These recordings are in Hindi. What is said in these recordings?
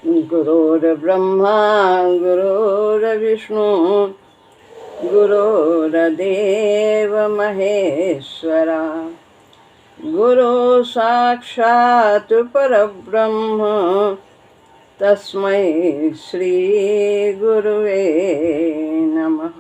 गुरुर्ब्रह्मा गुरुर्विष्णु गुरुर्देव महेश्वरा गुरु साक्षात् परब्रह्म तस्मै श्री गुरुवे नमः।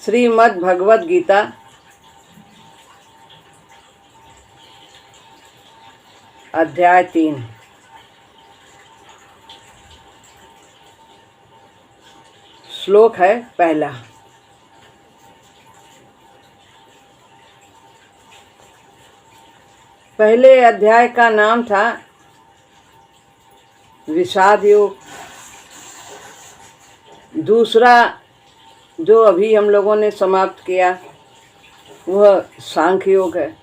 श्रीमद् भगवद गीता अध्याय 3। श्लोक है पहला। पहले अध्याय का नाम था विषाद योग। दूसरा जो अभी हम लोगों ने समाप्त किया वह सांख्य योग है,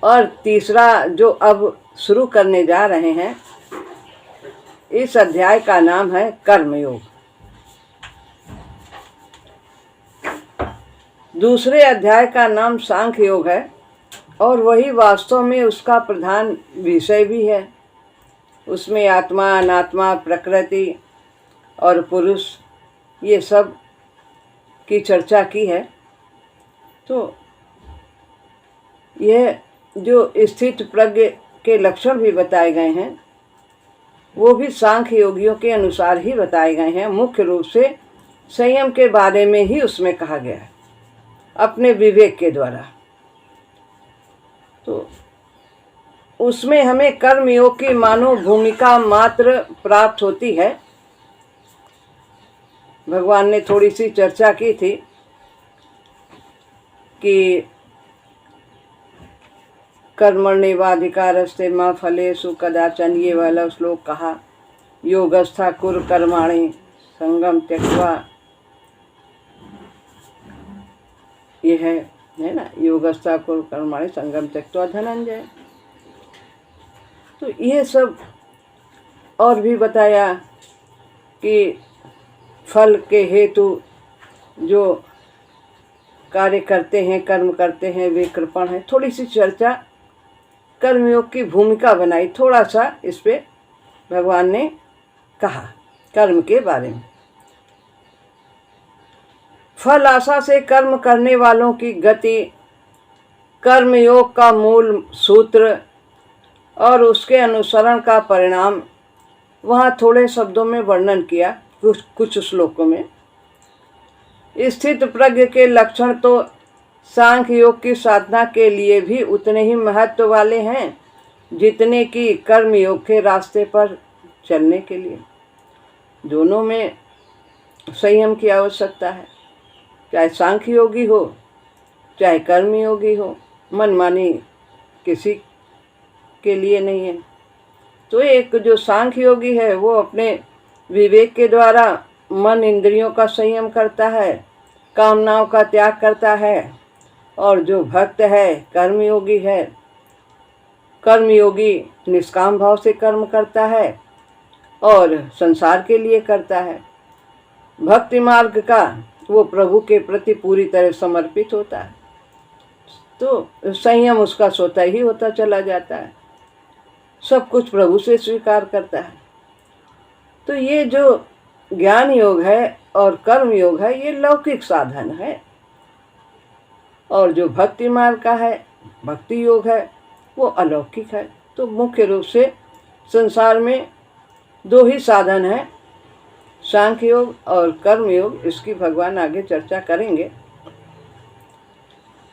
और तीसरा जो अब शुरू करने जा रहे हैं इस अध्याय का नाम है कर्म योग। दूसरे अध्याय का नाम सांख्य योग है और वही वास्तव में उसका प्रधान विषय भी है। उसमें आत्मा, अनात्मा, प्रकृति और पुरुष ये सब की चर्चा की है। तो यह जो स्थित प्रज्ञ के लक्षण भी बताए गए हैं वो भी सांख्य योगियों के अनुसार ही बताए गए हैं। मुख्य रूप से संयम के बारे में ही उसमें कहा गया है अपने विवेक के द्वारा। तो उसमें हमें कर्म योग की मानो भूमिका मात्र प्राप्त होती है। भगवान ने थोड़ी सी चर्चा की थी कि कर्मण्येवाधिकारस्ते मा फलेषु कदाचन, ये वाला श्लोक कहा। योगस्था कुरु कर्माणि संगम त्यक्त्वा, ये है ना, योगस्था कुरु कर्माणि संगम त्यक्त्वा धनंजय। तो ये सब और भी बताया कि फल के हेतु जो कार्य करते हैं, कर्म करते हैं, वे कृपण हैं। थोड़ी सी चर्चा कर्मयोग की भूमिका बनाई, थोड़ा सा इस पे भगवान ने कहा कर्म के बारे में। फल आशा से कर्म करने वालों की गति, कर्मयोग का मूल सूत्र और उसके अनुसरण का परिणाम वहाँ थोड़े शब्दों में वर्णन किया कुछ श्लोकों में। स्थित प्रज्ञ के लक्षण तो सांख्य योग की साधना के लिए भी उतने ही महत्व वाले हैं जितने कि कर्म योग के रास्ते पर चलने के लिए। दोनों में संयम की आवश्यकता है, चाहे सांख्य योगी हो चाहे कर्म योगी हो। मनमानी किसी के लिए नहीं है। तो एक जो सांख्य योगी है वो अपने विवेक के द्वारा मन इंद्रियों का संयम करता है, कामनाओं का त्याग करता है। और जो भक्त है, कर्मयोगी है, कर्मयोगी निष्काम भाव से कर्म करता है और संसार के लिए करता है। भक्ति मार्ग का वो प्रभु के प्रति पूरी तरह समर्पित होता है। तो संयम उसका स्वतः ही होता चला जाता है, सब कुछ प्रभु से स्वीकार करता है। तो ये जो ज्ञान योग है और कर्म योग है ये लौकिक साधन है, और जो भक्ति मार्ग का है, भक्ति योग है, वो अलौकिक है। तो मुख्य रूप से संसार में दो ही साधन हैं, सांख्य योग और कर्म योग। इसकी भगवान आगे चर्चा करेंगे।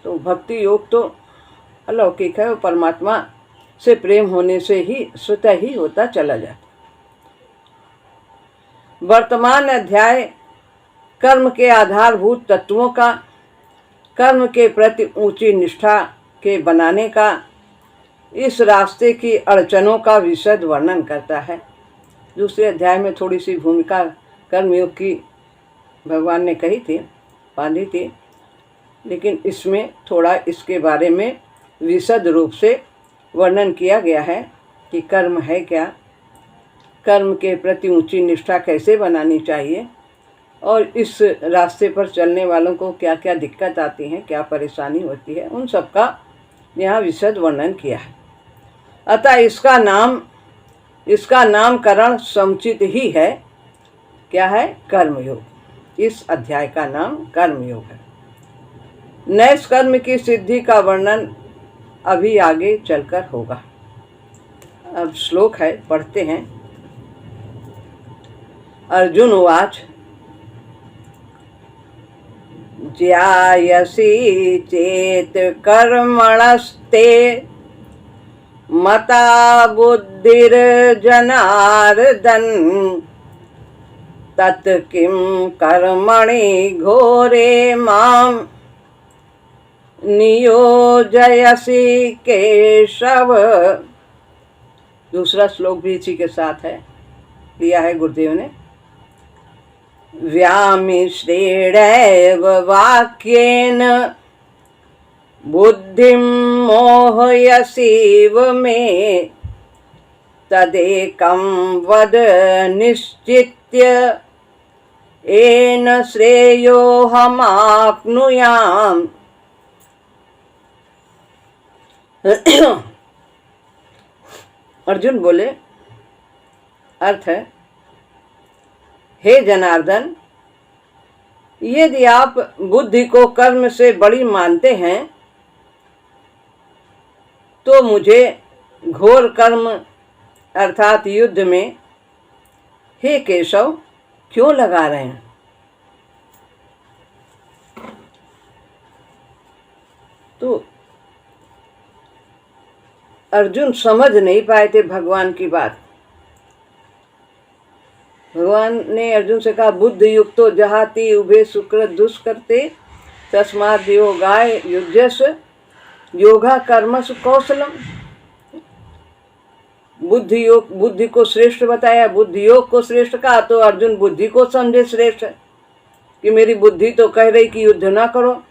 तो भक्ति योग तो अलौकिक है, वो परमात्मा से प्रेम होने से ही स्वतः ही होता चला जाता। वर्तमान अध्याय कर्म के आधारभूत तत्वों का, कर्म के प्रति ऊंची निष्ठा के बनाने का, इस रास्ते की अड़चनों का विशद वर्णन करता है। दूसरे अध्याय में थोड़ी सी भूमिका कर्मयोग की भगवान ने कही थी, बांधी थी, लेकिन इसमें थोड़ा इसके बारे में विशद रूप से वर्णन किया गया है कि कर्म है क्या, कर्म के प्रति ऊंची निष्ठा कैसे बनानी चाहिए और इस रास्ते पर चलने वालों को क्या क्या दिक्कत आती हैं, क्या परेशानी होती है, उन सब का यहाँ विशद वर्णन किया है। अतः इसका नामकरण समुचित ही है। क्या है? कर्मयोग। इस अध्याय का नाम कर्मयोग है। नैष्कर्म की सिद्धि का वर्णन अभी आगे चलकर होगा। अब श्लोक है, पढ़ते हैं। अर्जुन उवाच ज्यायसि चेत कर्मणस्ते मता बुद्धिर्जनार्दन तत् किं कर्मणि घोरे मां नियोजयसि केशव। दूसरा श्लोक भी इसी के साथ है, लिया है गुरुदेव ने। व्यामिश्रेणैव वाक्येन बुद्धिं मोहयसीव मे तदेकं वद निश्चित्य येन श्रेयोऽहमाप्नुयाम्। अर्जुन बोले, अर्थ है, हे जनार्दन, यदि आप बुद्धि को कर्म से बड़ी मानते हैं तो मुझे घोर कर्म अर्थात युद्ध में हे केशव क्यों लगा रहे हैं? तो अर्जुन समझ नहीं पाए थे भगवान की बात। भगवान ने अर्जुन से कहा, बुद्ध युक्तो जहाति उभे सुकृत दुष्कर्ते तस्माद् योगाय युज्यस योगा कर्मसु कौशलम। बुद्धि को श्रेष्ठ बताया, बुद्धि योग को श्रेष्ठ कहा, तो अर्जुन बुद्धि को समझे श्रेष्ठ कि मेरी बुद्धि तो कह रही कि युद्ध ना करो,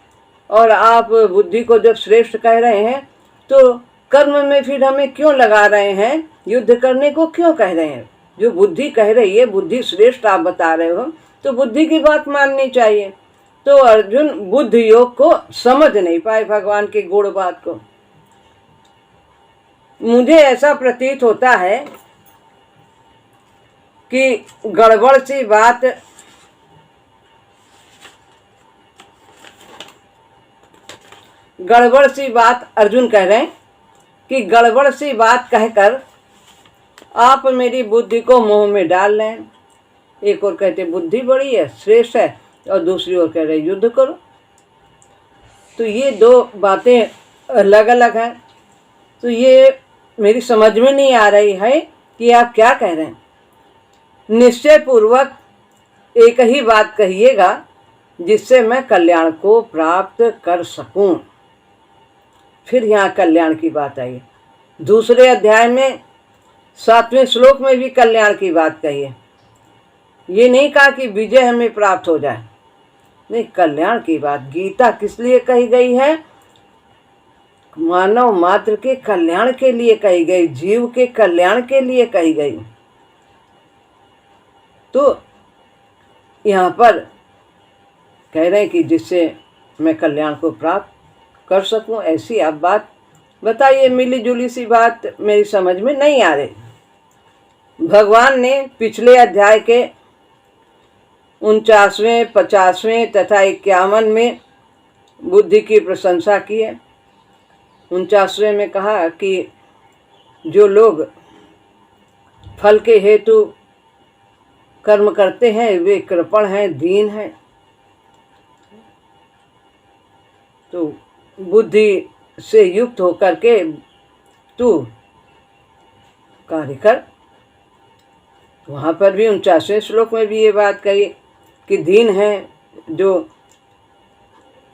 और आप बुद्धि को जब श्रेष्ठ कह रहे हैं तो कर्म में फिर हमें क्यों लगा रहे हैं, युद्ध करने को क्यों कह रहे हैं? जो बुद्धि कह रही है, बुद्धि श्रेष्ठ आप बता रहे हो, तो बुद्धि की बात माननी चाहिए। तो अर्जुन बुद्धि योग को समझ नहीं पाए, भगवान की गूढ़ बात को। मुझे ऐसा प्रतीत होता है कि गड़बड़ सी बात अर्जुन कह रहे हैं कि गड़बड़ सी बात कहकर आप मेरी बुद्धि को मोह में डाल रहे हैं। एक और कहते बुद्धि बड़ी है, श्रेष्ठ है, और दूसरी ओर कह रहे युद्ध करो। तो ये दो बातें अलग अलग हैं। तो ये मेरी समझ में नहीं आ रही है कि आप क्या कह रहे हैं। निश्चय पूर्वक एक ही बात कहिएगा जिससे मैं कल्याण को प्राप्त कर सकूं। फिर यहाँ कल्याण की बात आई। दूसरे अध्याय में 7वें श्लोक में भी कल्याण की बात कही है। ये नहीं कहा कि विजय हमें प्राप्त हो जाए, नहीं, कल्याण की बात। गीता किस लिए कही गई है? मानव मात्र के कल्याण के लिए कही गई, जीव के कल्याण के लिए कही गई। तो यहाँ पर कह रहे हैं कि जिससे मैं कल्याण को प्राप्त कर सकूं, ऐसी आप बात बताइए। मिली जुली सी बात मेरी समझ में नहीं आ रही। भगवान ने पिछले अध्याय के 49वें, 50वें तथा 51 में बुद्धि की प्रशंसा की है। 49वें में कहा कि जो लोग फल के हेतु कर्म करते हैं वे कृपण हैं, दीन हैं। तो बुद्धि से युक्त होकर के तू कार्य कर। वहाँ पर भी 49वें श्लोक में भी ये बात कही कि दीन है जो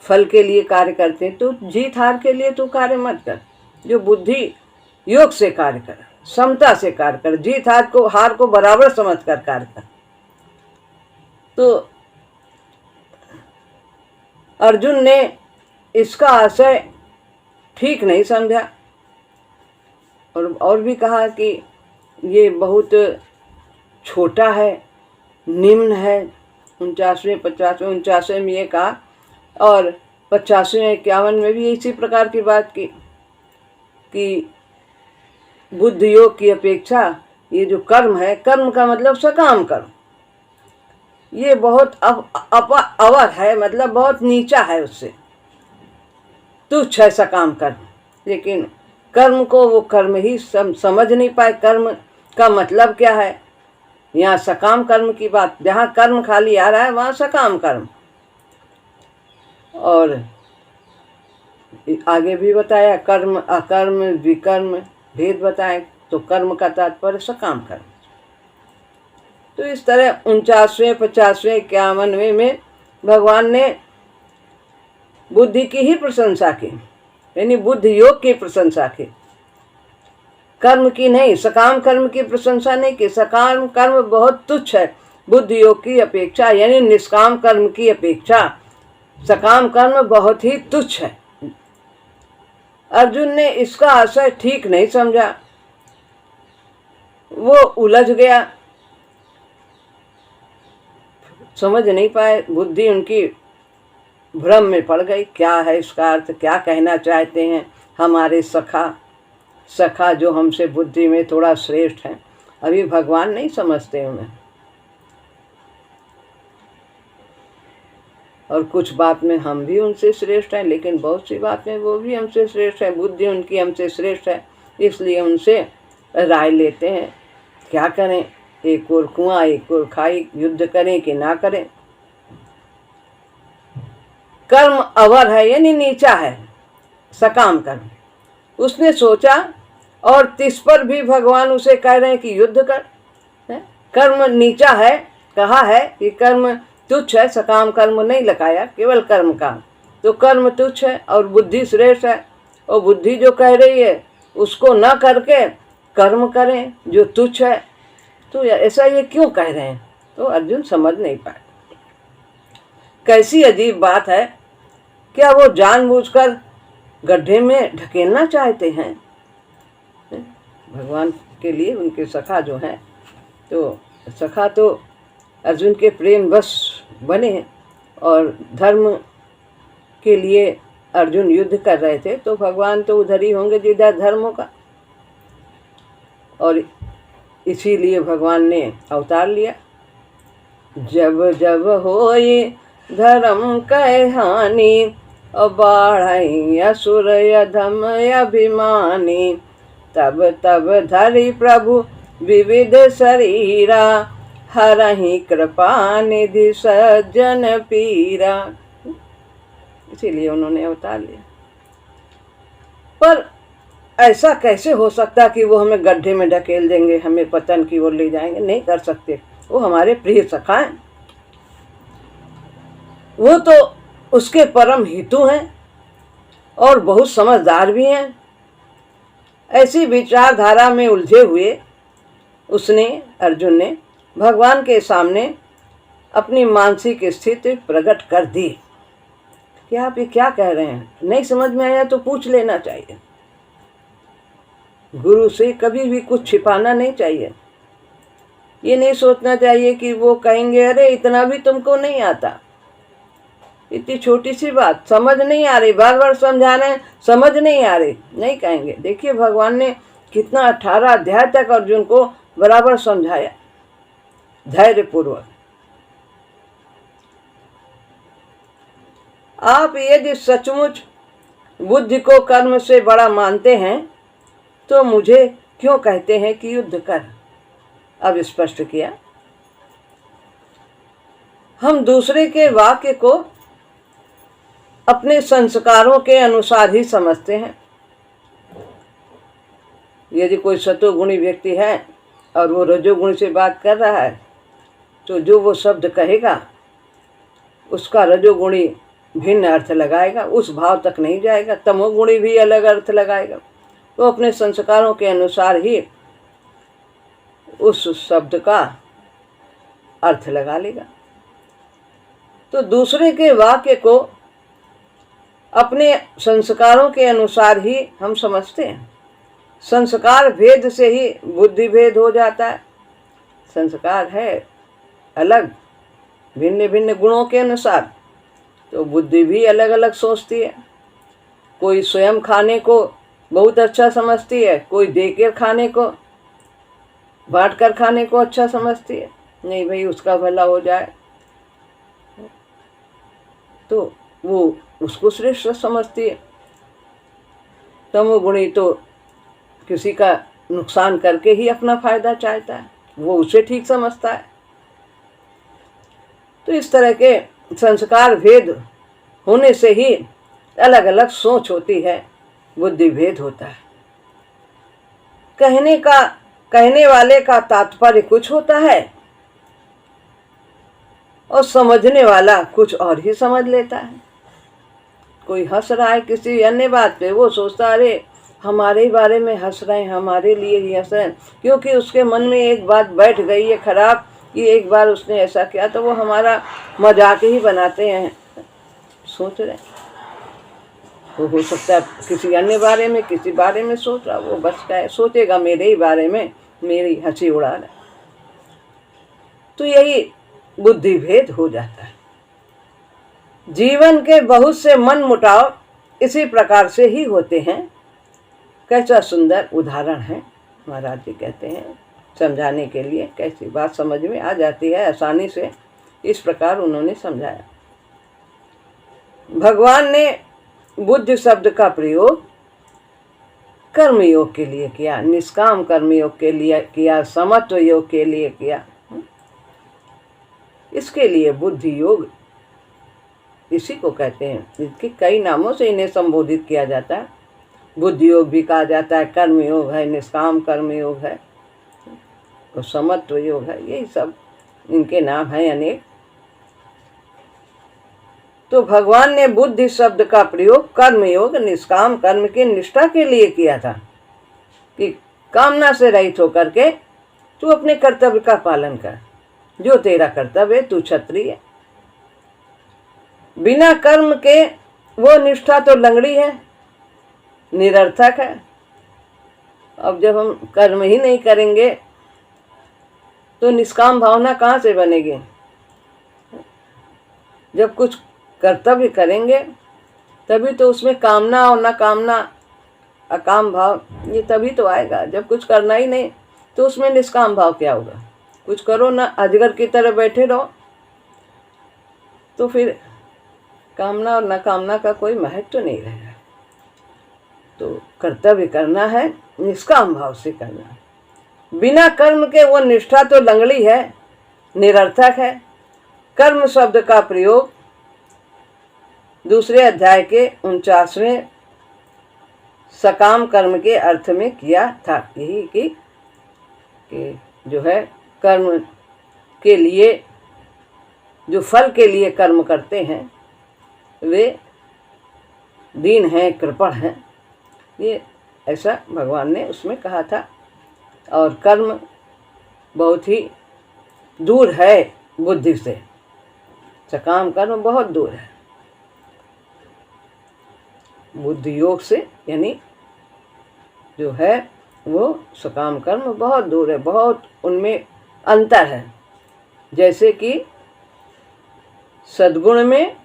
फल के लिए कार्य करते हैं। तो जीत हार के लिए तू कार्य मत कर, जो बुद्धि योग से कार्य कर, समता से कार्य कर, जीत हार को बराबर समझ कर कार्य कर। तो अर्जुन ने इसका आशय ठीक नहीं समझा और भी कहा कि ये बहुत छोटा है, निम्न है। 49वें 50वें 49वें में ये कहा और 85वें 51 में भी इसी प्रकार की बात की कि बुद्ध योग की अपेक्षा ये जो कर्म है, कर्म का मतलब सकाम कर्म, ये बहुत अवर है, मतलब बहुत नीचा है, उससे तुच्छ है सकाम कर्म। लेकिन कर्म को वो कर्म ही समझ नहीं पाए, कर्म का मतलब क्या है। यहाँ सकाम कर्म की बात, जहाँ कर्म खाली आ रहा है वहाँ सकाम कर्म। और आगे भी बताया कर्म अकर्म विकर्म भेद बताए, तो कर्म का तात्पर्य सकाम कर्म। तो इस तरह 49वें 50वें 51वें में भगवान ने बुद्धि की ही प्रशंसा की, यानी बुद्ध योग की प्रशंसा की, कर्म की नहीं, सकाम कर्म की प्रशंसा नहीं की। सकाम कर्म बहुत तुच्छ है बुद्ध योग की अपेक्षा, यानी निष्काम कर्म की अपेक्षा सकाम कर्म बहुत ही तुच्छ है। अर्जुन ने इसका आशय ठीक नहीं समझा, वो उलझ गया, समझ नहीं पाए, बुद्धि उनकी भ्रम में पड़ गई। क्या है इसका अर्थ, क्या कहना चाहते हैं हमारे सखा जो हमसे बुद्धि में थोड़ा श्रेष्ठ हैं। अभी भगवान नहीं समझते उन्हें, और कुछ बात में हम भी उनसे श्रेष्ठ हैं, लेकिन बहुत सी बात में वो भी हमसे श्रेष्ठ है, बुद्धि उनकी हमसे श्रेष्ठ है, इसलिए उनसे राय लेते हैं। क्या करें, एक और कुआं एक और खाई, युद्ध करें कि ना करें। कर्म अवर है, यानी नीचा है सकाम कर्म। उसने सोचा, और तिस पर भी भगवान उसे कह रहे हैं कि युद्ध कर। कर्म नीचा है, कहा है कि कर्म तुच्छ है, सकाम कर्म नहीं लगाया, केवल कर्म का। तो कर्म तुच्छ है और बुद्धि श्रेष्ठ है, और बुद्धि जो कह रही है उसको न करके कर्म करें जो तुच्छ है। तो ऐसा ये क्यों कह रहे हैं, तो अर्जुन समझ नहीं पाए। कैसी अजीब बात है, क्या वो जानबूझकर गड्ढे में ढकेलना चाहते हैं भगवान के लिए उनके सखा जो हैं। तो सखा तो अर्जुन के प्रेम बस बने, और धर्म के लिए अर्जुन युद्ध कर रहे थे, तो भगवान तो उधर ही होंगे जिधर धर्म होगा, और इसीलिए भगवान ने अवतार लिया। जब जब होई धर्म कह हानि, बाढ़ई असुर अधम अभिमानी, तब तब धरि प्रभु विविध शरीरा, हरहि कृपा निधि सज्जन पीरा। इसीलिए उन्होंने अवतार लिया। पर ऐसा कैसे हो सकता कि वो हमें गड्ढे में ढकेल देंगे, हमें पतन की ओर ले जाएंगे? नहीं कर सकते, वो हमारे प्रिय सखा हैं, वो तो उसके परम हितु हैं और बहुत समझदार भी हैं। ऐसी विचारधारा में उलझे हुए उसने, अर्जुन ने भगवान के सामने अपनी मानसिक स्थिति प्रकट कर दी कि आप ये क्या कह रहे हैं। नहीं समझ में आया तो पूछ लेना चाहिए, गुरु से कभी भी कुछ छिपाना नहीं चाहिए। ये नहीं सोचना चाहिए कि वो कहेंगे अरे इतना भी तुमको नहीं आता, इतनी छोटी सी बात समझ नहीं आ रही, बार बार समझा रहे हैं समझ नहीं आ रही, नहीं कहेंगे। देखिए भगवान ने कितना 18 अध्याय तक अर्जुन को बराबर समझाया धैर्य पूर्वक। आप यदि सचमुच बुद्धि को कर्म से बड़ा मानते हैं तो मुझे क्यों कहते हैं कि युद्ध कर? अब स्पष्ट किया, हम दूसरे के वाक्य को अपने संस्कारों के अनुसार ही समझते हैं। यदि कोई सतोगुणी व्यक्ति है और वो रजोगुणी से बात कर रहा है, तो जो वो शब्द कहेगा उसका रजोगुणी भिन्न अर्थ लगाएगा, उस भाव तक नहीं जाएगा। तमोगुणी भी अलग अर्थ लगाएगा। वो अपने संस्कारों के अनुसार ही उस शब्द का अर्थ लगा लेगा। तो दूसरे के वाक्य को अपने संस्कारों के अनुसार ही हम समझते हैं। संस्कार भेद से ही बुद्धि भेद हो जाता है। संस्कार है अलग, भिन्न भिन्न गुणों के अनुसार, तो बुद्धि भी अलग अलग सोचती है। कोई स्वयं खाने को बहुत अच्छा समझती है, कोई देकर खाने को, बांट कर खाने को अच्छा समझती है। नहीं भाई, उसका भला हो जाए तो वो उसको श्रेष्ठ समझती है। तमोगुणी तो किसी का नुकसान करके ही अपना फायदा चाहता है, वो उसे ठीक समझता है। तो इस तरह के संस्कार भेद होने से ही अलग अलग सोच होती है, बुद्धि भेद होता है। कहने वाले का तात्पर्य कुछ होता है और समझने वाला कुछ और ही समझ लेता है। कोई हंस रहा है किसी अन्य बात पे, वो सोचता अरे हमारे ही बारे में हंस रहे हैं, हमारे लिए ही हंस रहे हैं, क्योंकि उसके मन में एक बात बैठ गई है खराब कि एक बार उसने ऐसा किया, तो वो हमारा मजाक ही बनाते हैं, सोच रहे हैं। वो हो सकता है किसी अन्य बारे में, किसी बारे में सोच रहा, वो बस क्या है, सोचेगा मेरे ही बारे में, मेरी हंसी उड़ा रहा। तो यही बुद्धि भेद हो जाता है। जीवन के बहुत से मन मुटाव इसी प्रकार से ही होते हैं। कैसा सुंदर उदाहरण है, महाराज जी कहते हैं समझाने के लिए, कैसी बात समझ में आ जाती है आसानी से। इस प्रकार उन्होंने समझाया। भगवान ने बुद्धि शब्द का प्रयोग कर्मयोग के लिए किया, निष्काम कर्मयोग के लिए किया, समत्व योग के लिए किया। इसके लिए बुद्धि योग इसी को कहते हैं। इसके कई नामों से इन्हें संबोधित किया जाता है। बुद्धि योग भी कहा जाता है, कर्म योग है, निष्काम कर्म योग है, और समत्व योग है, यही सब इनके नाम हैं अनेक। तो भगवान ने बुद्धि शब्द का प्रयोग कर्म योग, निष्काम कर्म की निष्ठा के लिए किया था कि कामना से रहित होकर के तू अपने कर्तव्य का पालन कर, जो तेरा कर्तव्य है, तू क्षत्रिय है। बिना कर्म के वो निष्ठा तो लंगड़ी है, निरर्थक है। अब जब हम कर्म ही नहीं करेंगे तो निष्काम भावना कहाँ से बनेगी? जब कुछ कर्तव्य करेंगे तभी तो उसमें कामना और न कामना, अकाम भाव, ये तभी तो आएगा। जब कुछ करना ही नहीं तो उसमें निष्काम भाव क्या होगा? कुछ करो ना, अजगर की तरह बैठे रहो, तो फिर कामना और न कामना का कोई महत्व तो नहीं रहेगा। तो कर्तव्य करना है, निष्काम भाव से करना है। बिना कर्म के वो निष्ठा तो लंगड़ी है, निरर्थक है। कर्म शब्द का प्रयोग दूसरे अध्याय के 49वें सकाम कर्म के अर्थ में किया था। यही कि जो है कर्म के लिए, जो फल के लिए कर्म करते हैं वे दीन हैं, कृपण हैं, ये ऐसा भगवान ने उसमें कहा था। और कर्म बहुत ही दूर है बुद्धि से, सकाम कर्म बहुत दूर है बुद्धि योग से, यानी जो है वो सकाम कर्म बहुत दूर है, बहुत उनमें अंतर है। जैसे कि सद्गुण में,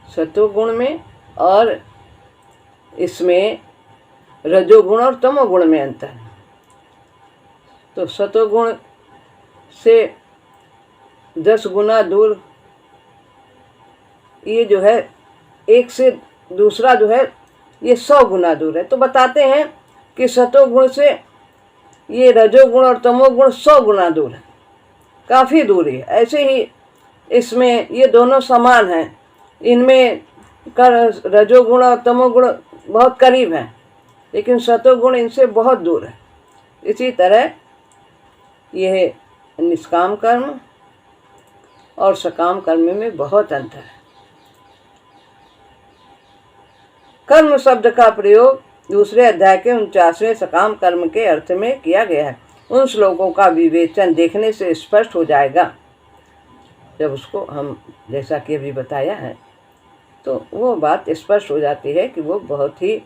सत्वगुण में और इसमें रजोगुण और तमोगुण में अंतर है। तो सत्वगुण से 10 गुना दूर, ये जो है एक से दूसरा जो है ये 100 गुना दूर है। तो बताते हैं कि सत्वगुण से ये रजोगुण और तमोगुण 100 गुना दूर है, काफ़ी दूरी है। ऐसे ही इसमें ये दोनों समान हैं, इनमें रजोगुण और तमोगुण बहुत करीब हैं, लेकिन सत्वगुण इनसे बहुत दूर है। इसी तरह यह निष्काम कर्म और सकाम कर्म में बहुत अंतर है। कर्म शब्द का प्रयोग दूसरे अध्याय के 49वें सकाम कर्म के अर्थ में किया गया है। उन श्लोकों का विवेचन देखने से स्पष्ट हो जाएगा, जब उसको हम जैसा कि अभी बताया है तो वो बात स्पष्ट हो जाती है कि वो बहुत ही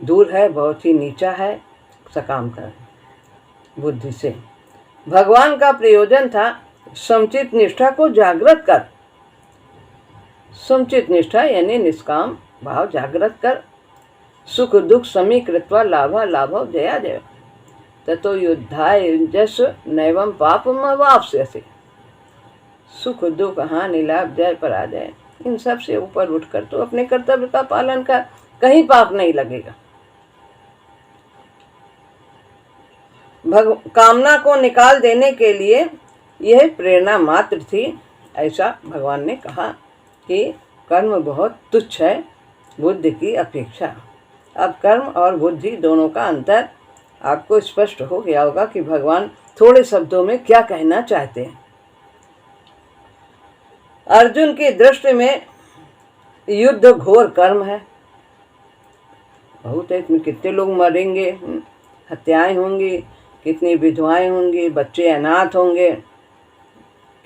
दूर है, बहुत ही नीचा है सकाम कर्म बुद्धि से। भगवान का प्रयोजन था समुचित निष्ठा को जागृत कर। समुचित निष्ठा यानी निष्काम भाव जागृत कर। सुख दुख समीकृत्वा लाभा लाभव जया जय ततो युद्धाय युञ्जस नैवं पापमवाप्स्यसि। सुख दुख हानि लाभ जय पराजय इन सब से ऊपर उठकर तो अपने कर्तव्य का पालन कर, कहीं पाप नहीं लगेगा। कामना को निकाल देने के लिए यह प्रेरणा मात्र थी। ऐसा भगवान ने कहा कि कर्म बहुत तुच्छ है बुद्धि की अपेक्षा। अब कर्म और बुद्धि दोनों का अंतर आपको स्पष्ट हो गया होगा कि भगवान थोड़े शब्दों में क्या कहना चाहते हैं। अर्जुन की दृष्टि में युद्ध घोर कर्म है। बहुत है, इसमें कितने लोग मरेंगे, हत्याएं होंगी, कितनी विधवाएं होंगी, बच्चे अनाथ होंगे,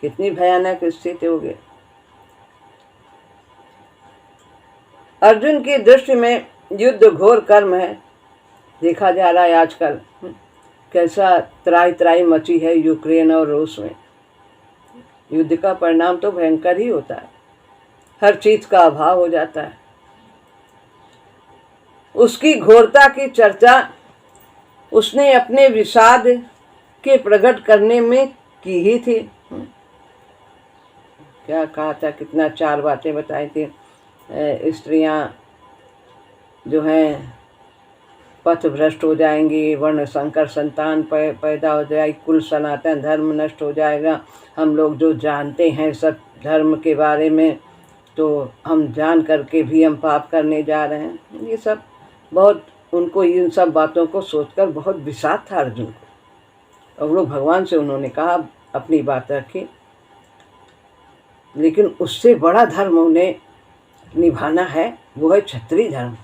कितनी भयानक स्थिति होगी। अर्जुन की दृष्टि में युद्ध घोर कर्म है। देखा जा रहा है आजकल कैसा त्राही त्राही मची है यूक्रेन और रूस में। युद्ध का परिणाम तो भयंकर ही होता है, हर चीज का अभाव हो जाता है। उसकी घोरता की चर्चा उसने अपने विषाद के प्रकट करने में की ही थी। क्या कहा था, कितना 4 बातें बताई थी। स्त्रियां जो हैं पथ भ्रष्ट हो जाएंगी, वर्ण संकर संतान पैदा हो जाएगी, कुल सनातन धर्म नष्ट हो जाएगा। हम लोग जो जानते हैं सब धर्म के बारे में, तो हम जान करके भी हम पाप करने जा रहे हैं। ये सब बहुत, उनको इन सब बातों को सोचकर बहुत विषाद था अर्जुन को, और वो भगवान से उन्होंने कहा, अपनी बात रखी। लेकिन उससे बड़ा धर्म उन्हें निभाना है, वो है क्षत्रिय धर्म।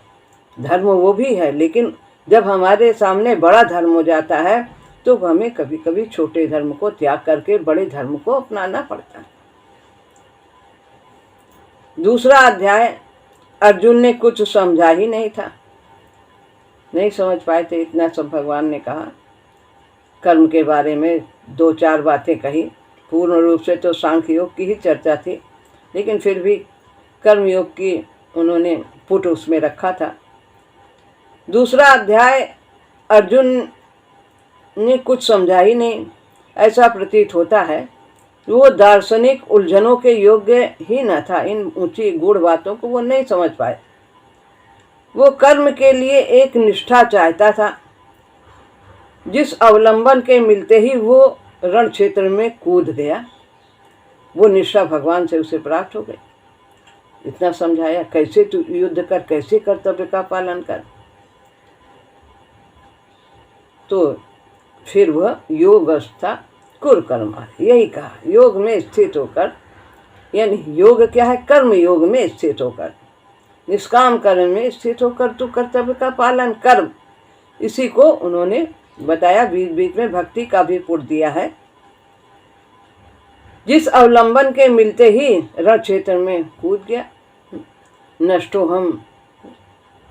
धर्म वो भी है, लेकिन जब हमारे सामने बड़ा धर्म हो जाता है तो हमें कभी कभी छोटे धर्म को त्याग करके बड़े धर्म को अपनाना पड़ता है। दूसरा अध्याय अर्जुन ने कुछ समझा ही नहीं था, नहीं समझ पाए थे। इतना सब भगवान ने कहा, कर्म के बारे में 2-4 बातें कही। पूर्ण रूप से तो सांख्य योग की ही चर्चा थी, लेकिन फिर भी कर्म योग की उन्होंने पुट उसमें रखा था। दूसरा अध्याय अर्जुन ने कुछ समझा ही नहीं। ऐसा प्रतीत होता है वो दार्शनिक उलझनों के योग्य ही न था। इन ऊंची गूढ़ बातों को वो नहीं समझ पाए। वो कर्म के लिए एक निष्ठा चाहता था, जिस अवलंबन के मिलते ही वो रण क्षेत्र में कूद गया। वो निष्ठा भगवान से उसे प्राप्त हो गई। इतना समझाया, कैसे तू युद्ध कर, कैसे कर्तव्य का पालन कर। तो फिर वह योगस्था कुरु कर्म, यही कहा, योग में स्थित होकर, यानी योग क्या है, कर्म योग में स्थित होकर, निष्काम कर्म में स्थित होकर तू कर्तव्य का पालन कर। इसी को उन्होंने बताया। बीच बीच में भक्ति का भी पुट दिया है। जिस अवलंबन के मिलते ही रण क्षेत्र में कूद गया। नष्टो हम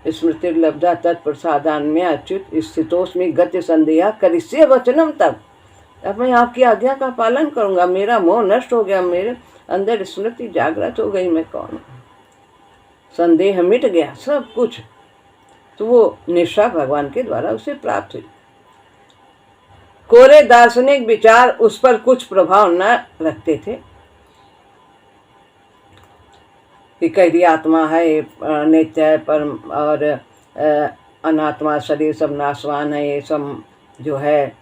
स्मृतिर्लब्धा तत्प्रसादान्य अच्युत स्थितोस्मि गति संदेहा करिष्ये वचनम तब। अब मैं आपकी आज्ञा का पालन करूंगा, मेरा मोह नष्ट हो गया, मेरे अंदर स्मृति जागृत हो गई, मैं कौन हूँ, संदेह मिट गया, सब कुछ। तो वो निष्ठा भगवान के द्वारा उसे प्राप्त हुई। कोरे दार्शनिक विचार उस पर कुछ प्रभाव न रखते थे कि कैदी आत्मा है, नित्य है, परम, और अनात्मा शरीर सब नाशवान है। ये सब जो है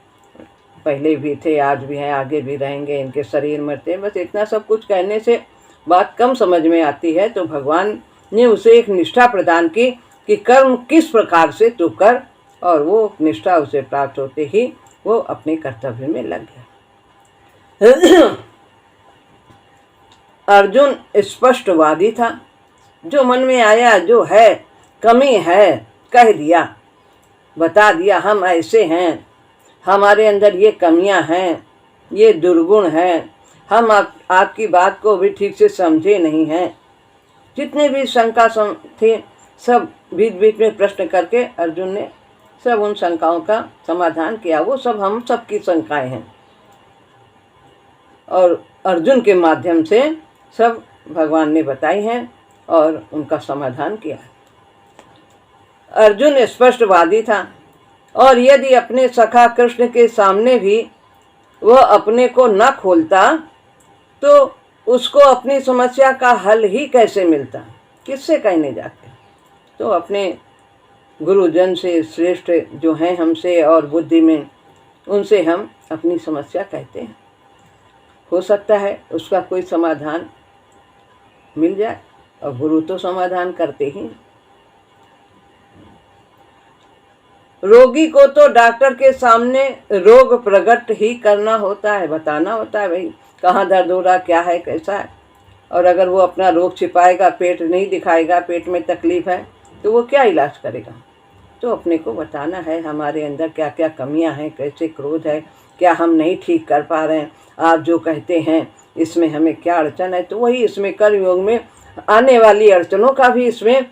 पहले भी थे, आज भी हैं, आगे भी रहेंगे, इनके शरीर मरते हैं। बस इतना सब कुछ कहने से बात कम समझ में आती है। तो भगवान ने उसे एक निष्ठा प्रदान की कि कर्म किस प्रकार से तू कर, और वो निष्ठा उसे प्राप्त होते ही वो अपने कर्तव्य में लग गया। अर्जुन स्पष्टवादी था। जो मन में आया, जो है कमी है, कह दिया, बता दिया, हम ऐसे हैं, हमारे अंदर ये कमियां हैं, ये दुर्गुण हैं, हम आपकी बात को भी ठीक से समझे नहीं हैं, जितने भी शंका थे सब बीच बीच में प्रश्न करके अर्जुन ने सब उन शंकाओं का समाधान किया। वो सब हम सबकी शंकाएं हैं और अर्जुन के माध्यम से सब भगवान ने बताई हैं और उनका समाधान किया। अर्जुन स्पष्टवादी था और यदि अपने सखा कृष्ण के सामने भी वह अपने को न खोलता तो उसको अपनी समस्या का हल ही कैसे मिलता, किससे कहने जाके। तो अपने गुरुजन से श्रेष्ठ जो हैं हमसे और बुद्धि में, उनसे हम अपनी समस्या कहते हैं। हो सकता है उसका कोई समाधान मिल जाए, और गुरु तो समाधान करते ही। रोगी को तो डॉक्टर के सामने रोग प्रकट ही करना होता है, बताना होता है भाई कहाँ दर्द हो रहा, क्या है, कैसा है। और अगर वो अपना रोग छिपाएगा, पेट नहीं दिखाएगा, पेट में तकलीफ है, तो वो क्या इलाज करेगा। तो अपने को बताना है हमारे अंदर क्या क्या कमियां हैं, कैसे क्रोध है, क्या हम नहीं ठीक कर पा रहे हैं, आप जो कहते हैं इसमें हमें क्या अड़चन है। तो वही इसमें कर्म योग में आने वाली अड़चनों का भी इसमें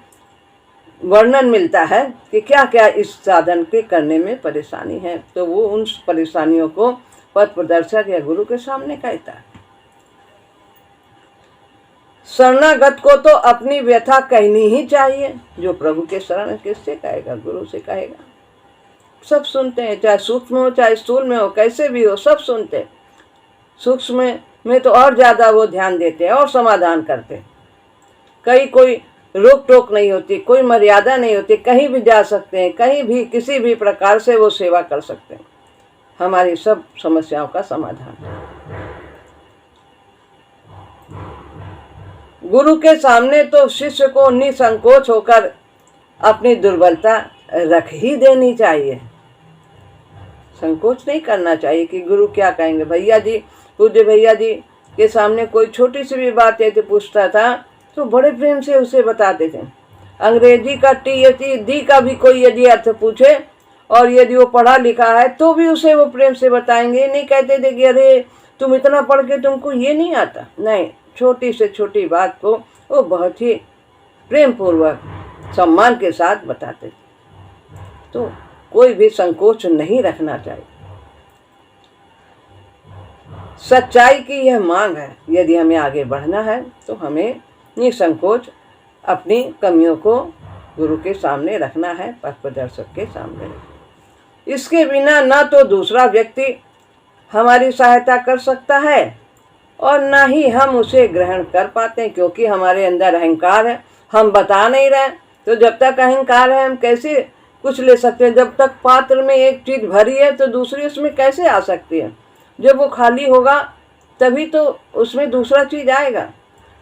वर्णन मिलता है कि क्या क्या इस साधन के करने में परेशानी है। तो वो उन परेशानियों को पथ प्रदर्शक या गुरु के सामने कहता है। शरणागत को तो अपनी व्यथा कहनी ही चाहिए। जो प्रभु के शरण किससे कहेगा, गुरु से कहेगा। सब सुनते हैं, चाहे सूक्ष्म हो चाहे स्थूल में हो, कैसे भी हो, सब सुनते हैं। सूक्ष्म में तो और ज्यादा वो ध्यान देते हैं और समाधान करते हैं। कोई रोक टोक नहीं होती, कोई मर्यादा नहीं होती, कहीं भी जा सकते हैं, कहीं भी किसी भी प्रकार से वो सेवा कर सकते हैं। हमारी सब समस्याओं का समाधान। गुरु के सामने तो शिष्य को निसंकोच होकर अपनी दुर्बलता रख ही देनी चाहिए। संकोच नहीं करना चाहिए कि गुरु क्या कहेंगे। भैया जी, पूज्य भैया जी के सामने कोई छोटी सी भी बात ऐसे पूछता था तो बड़े प्रेम से उसे बताते थे। अंग्रेजी का टी का भी कोई यदि अर्थ पूछे और यदि वो पढ़ा लिखा है तो भी उसे वो प्रेम से बताएंगे। नहीं कहते थे कि अरे तुम इतना पढ़ के तुमको ये नहीं आता। नहीं, छोटी से छोटी बात को वो बहुत ही प्रेम पूर्वक सम्मान के साथ बताते थे। तो कोई भी संकोच नहीं रखना चाहिए। सच्चाई की यह मांग है। यदि हमें आगे बढ़ना है तो हमें निसंकोच अपनी कमियों को गुरु के सामने रखना है, पथ प्रदर्शक के सामने। इसके बिना न तो दूसरा व्यक्ति हमारी सहायता कर सकता है और न ही हम उसे ग्रहण कर पाते हैं, क्योंकि हमारे अंदर अहंकार है। हम बता नहीं रहे, तो जब तक अहंकार है हम कैसे कुछ ले सकते हैं। जब तक पात्र में एक चीज भरी है तो दूसरी उसमें कैसे आ सकती है। जब वो खाली होगा तभी तो उसमें दूसरा चीज आएगा।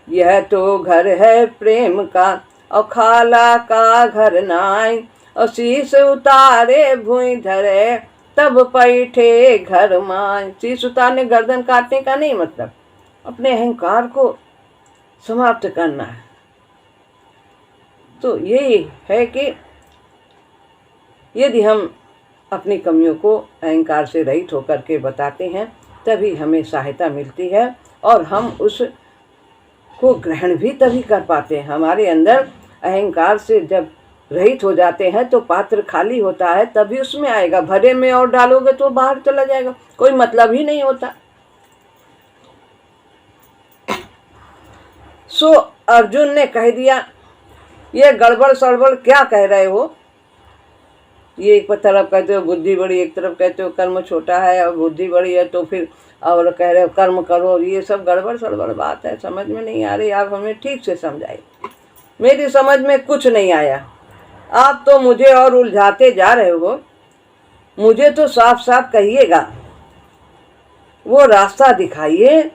यह तो घर है प्रेम का और खाला का घर नाय, और शीश उतारे भूई धरे तब पैठे घर माय। शीश उतारने गर्दन काटने का नहीं मतलब, अपने अहंकार को समाप्त करना है। तो यही है कि यदि हम अपनी कमियों को अहंकार से रहित होकर के बताते हैं तभी हमें सहायता मिलती है और हम उस को ग्रहण भी तभी कर पाते हैं। हमारे अंदर अहंकार से जब रहित हो जाते हैं तो पात्र खाली होता है, तभी उसमें आएगा। भरे में और डालोगे तो बाहर चला जाएगा, कोई मतलब ही नहीं होता। सो अर्जुन ने कह दिया, ये गड़बड़ सड़बड़ क्या कह रहे हो। ये एक तरफ कहते हो बुद्धि बड़ी, एक तरफ कहते हो कर्म छोटा है और बुद्धि बड़ी है, तो फिर और कह रहे हो कर्म करो। ये सब गड़बड़ सड़बड़ बात है, समझ में नहीं आ रही। आप हमें ठीक से समझाइए। मेरी समझ में कुछ नहीं आया, आप तो मुझे और उलझाते जा रहे हो। मुझे तो साफ साफ कहिएगा, वो रास्ता दिखाइए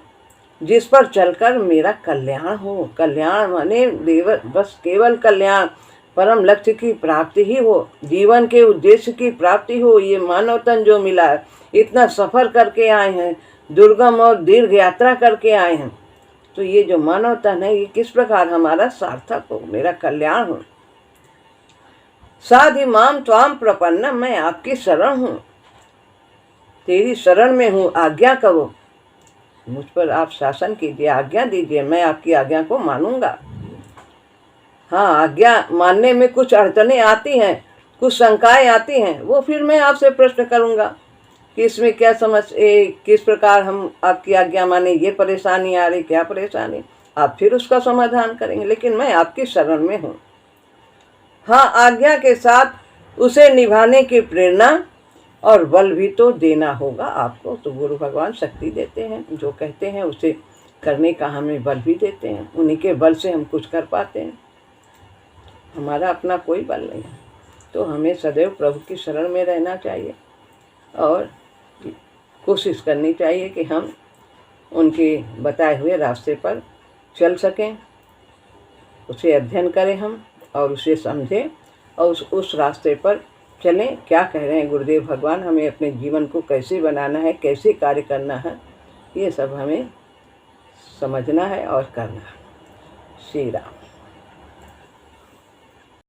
जिस पर चलकर मेरा कल्याण हो। कल्याण माने बस केवल कल्याण, परम लक्ष्य की प्राप्ति ही हो, जीवन के उद्देश्य की प्राप्ति हो। ये मानव तन जो मिला है, इतना सफर करके आए हैं, दुर्गम और दीर्घ यात्रा करके आए हैं, तो ये जो मानव तन है ये किस प्रकार हमारा सार्थक हो, मेरा कल्याण हो। साधि माम त्वाम प्रपन्नम, मैं आपकी शरण हूँ, तेरी शरण में हूँ, आज्ञा करो। मुझ पर आप शासन कीजिए, आज्ञा दीजिए, मैं आपकी आज्ञा को मानूंगा। हाँ, आज्ञा मानने में कुछ अड़चनें आती हैं, कुछ शंकाएं आती हैं, वो फिर मैं आपसे प्रश्न करूँगा कि इसमें क्या किस प्रकार हम आपकी आज्ञा माने, ये परेशानी आ रही, क्या परेशानी, आप फिर उसका समाधान करेंगे। लेकिन मैं आपकी शरण में हूँ। हाँ, आज्ञा के साथ उसे निभाने की प्रेरणा और बल भी तो देना होगा आपको। तो गुरु भगवान शक्ति देते हैं, जो कहते हैं उसे करने का हमें बल भी देते हैं। उन्हीं के बल से हम कुछ कर पाते हैं, हमारा अपना कोई बल नहीं है। तो हमें सदैव प्रभु की शरण में रहना चाहिए और कोशिश करनी चाहिए कि हम उनके बताए हुए रास्ते पर चल सकें, उसे अध्ययन करें हम और उसे समझें और उस रास्ते पर चलें। क्या कह रहे हैं गुरुदेव भगवान, हमें अपने जीवन को कैसे बनाना है, कैसे कार्य करना है, ये सब हमें समझना है और करना है। श्री राम।